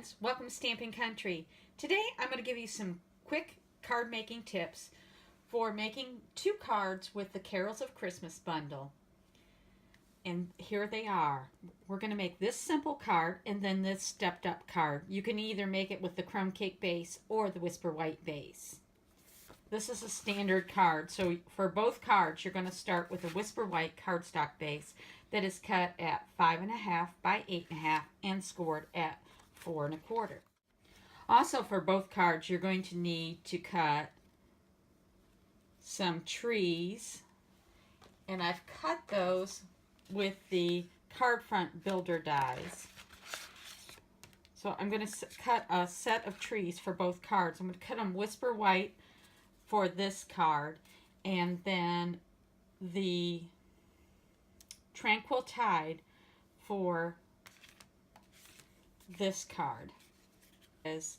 friends, welcome to Stampin' Country. Today I'm going to give you some quick card making tips for making 2 cards with the Carols of Christmas bundle. And here they are. We're going to make this simple card and then this stepped up card. You can either make it with the crumb cake base or the Whisper White base. This is a standard card, so for both cards you're going to start with a Whisper White cardstock base that is cut at 5.5 by 8.5 and scored at 4 1/4. Also, for both cards you're going to need to cut some trees, and I've cut those with the card front builder dies. So I'm going to cut a set of trees for both cards. I'm going to cut them Whisper White for this card, and then the Tranquil Tide for this card. As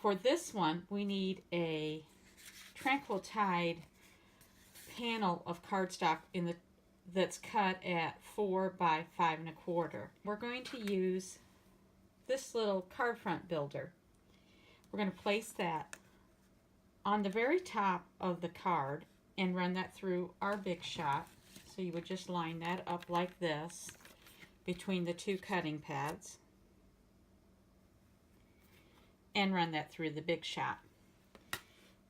for this one, we need a Tranquil Tide panel of cardstock that's cut at 4 by 5 1/4. We're going to use this little card front builder. We're going to place that on the very top of the card and run that through our Big Shot. So you would just line that up like this between the 2 cutting pads and run that through the Big Shot.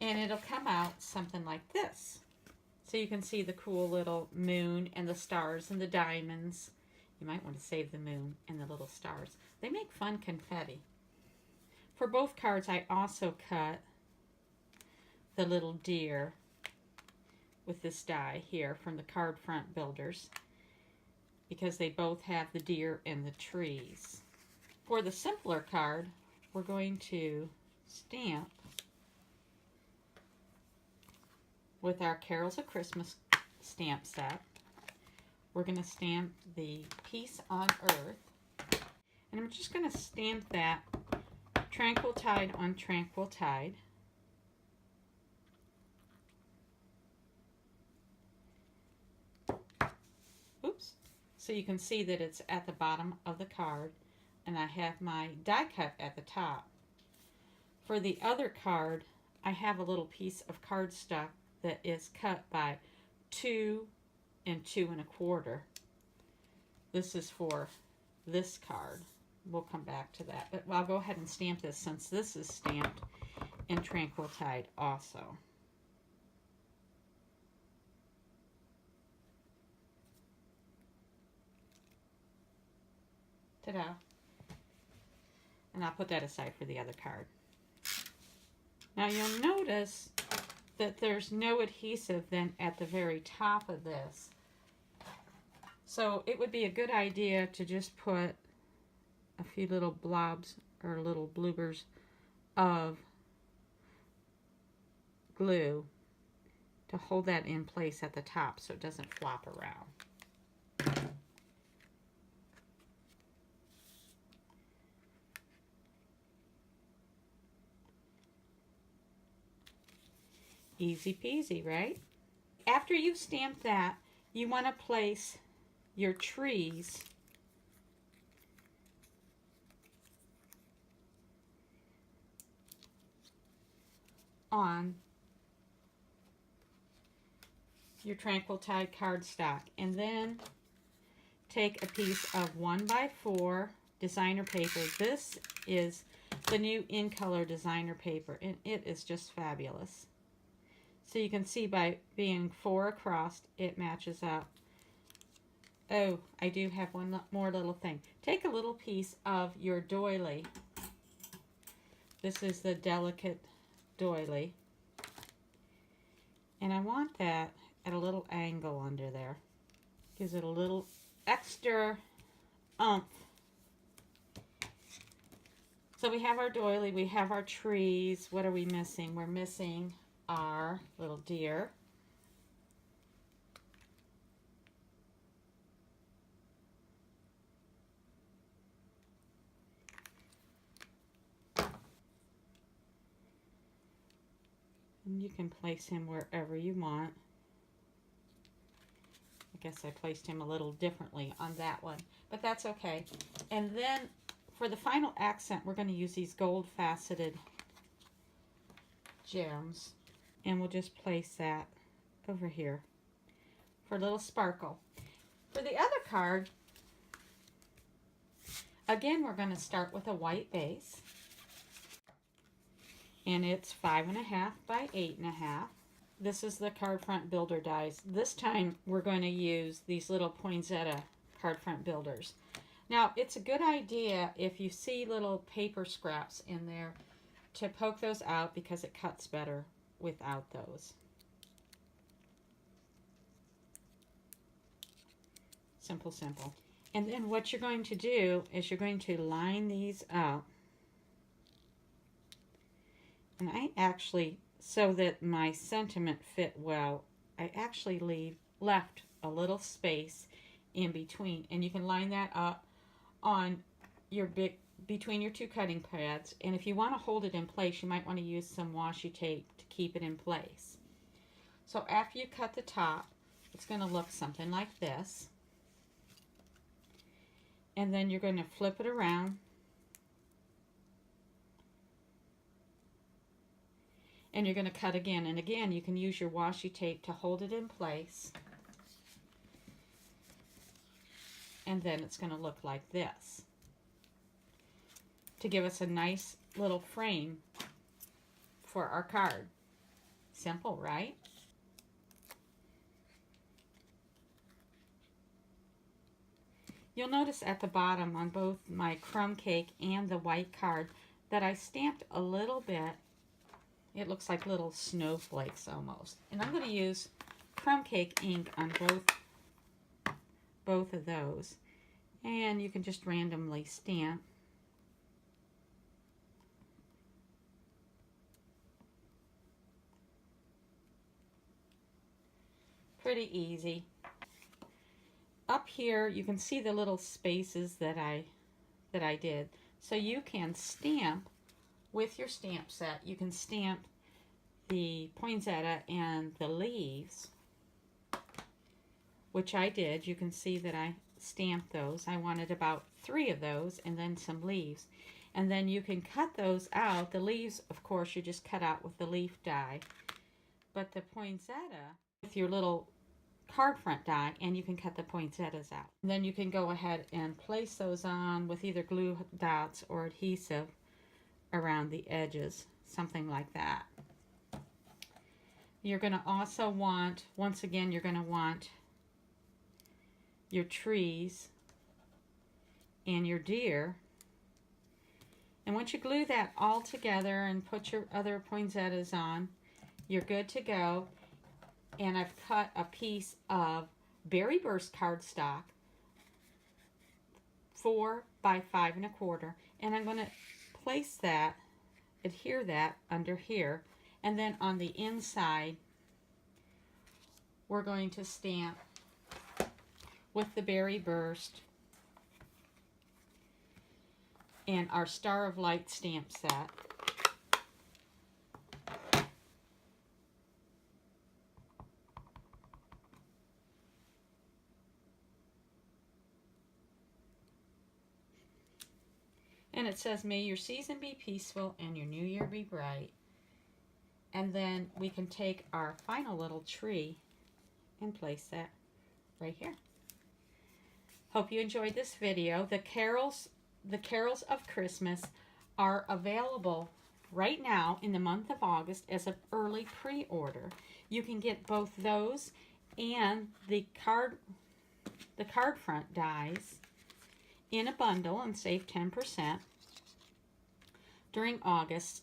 And it'll come out something like this. So you can see the cool little moon and the stars and the diamonds. You might want to save the moon and the little stars. They make fun confetti. For both cards I also cut the little deer with this die here from the card front builders because they both have the deer and the trees. For the simpler card, we're going to stamp with our Carols of Christmas stamp set. We're going to stamp the Peace on Earth, and I'm just going to stamp that Tranquil Tide on Tranquil Tide. Oops. So you can see that it's at the bottom of the card, and I have my die cut at the top. For the other card, I have a little piece of cardstock that is cut by 2 and 2 1/4. This is for this card. We'll come back to that, but I'll go ahead and stamp this since this is stamped in Tranquil Tide also. Ta-da! And I'll put that aside for the other card. Now you'll notice that there's no adhesive then at the very top of this. So it would be a good idea to just put a few little blobs or little bloopers of glue to hold that in place at the top so it doesn't flop around. Easy peasy, right? After you've stamped that, you want to place your trees on your Tranquil Tide cardstock, and then take a piece of 1x4 designer paper. This is the new In Color designer paper, and it is just fabulous. So you can see by being 4 across, it matches up. Oh, I do have one more little thing. Take a little piece of your doily. This is the delicate doily. And I want that at a little angle under there. Gives it a little extra oomph. So we have our doily, we have our trees. What are we missing? We're missing our little deer. And you can place him wherever you want. I guess I placed him a little differently on that one, but that's okay. And then for the final accent, we're going to use these gold faceted gems. And we'll just place that over here for a little sparkle. For the other card, again, we're going to start with a white base. And it's 5.5 by 8.5. This is the card front builder dies. This time we're going to use these little poinsettia card front builders. Now, it's a good idea if you see little paper scraps in there to poke those out because it cuts better without those. Simple, simple. And then what you're going to do is you're going to line these up. And I actually, so that my sentiment fit well, I actually left a little space in between. And you can line that up on your between your two cutting pads. And if you want to hold it in place, you might want to use some washi tape to keep it in place. So after you cut the top, it's going to look something like this. And then you're going to flip it around. And you're going to cut again. And again, you can use your washi tape to hold it in place. And then it's going to look like this, to give us a nice little frame for our card. Simple, right? You'll notice at the bottom on both my crumb cake and the white card that I stamped a little bit. It looks like little snowflakes almost. And I'm going to use crumb cake ink on both of those. And you can just randomly stamp. Pretty easy. Up here you can see the little spaces that I did. So you can stamp with your stamp set. You can stamp the poinsettia and the leaves, which I did. You can see that I stamped those. I wanted about 3 of those and then some leaves. And then you can cut those out. The leaves, of course, you just cut out with the leaf die. But the poinsettia with your little card front die, and you can cut the poinsettias out. And then you can go ahead and place those on with either glue dots or adhesive around the edges, something like that. You're going to also want, once again, you're going to want your trees and your deer. And once you glue that all together and put your other poinsettias on, you're good to go. And I've cut a piece of Berry Burst cardstock, 4 by 5.25, and I'm going to place that, adhere that under here, and then on the inside we're going to stamp with the Berry Burst and our Star of Light stamp set. And it says, may your season be peaceful and your new year be bright. And then we can take our final little tree and place that right here. Hope you enjoyed this video. The carols of Christmas are available right now in the month of August as an early pre-order. You can get both those and the card front dies in a bundle and save 10% during August.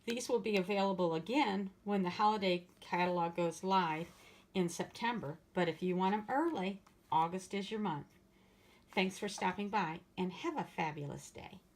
These will be available again when the holiday catalog goes live in September. But if you want them early, August is your month. Thanks for stopping by and have a fabulous day.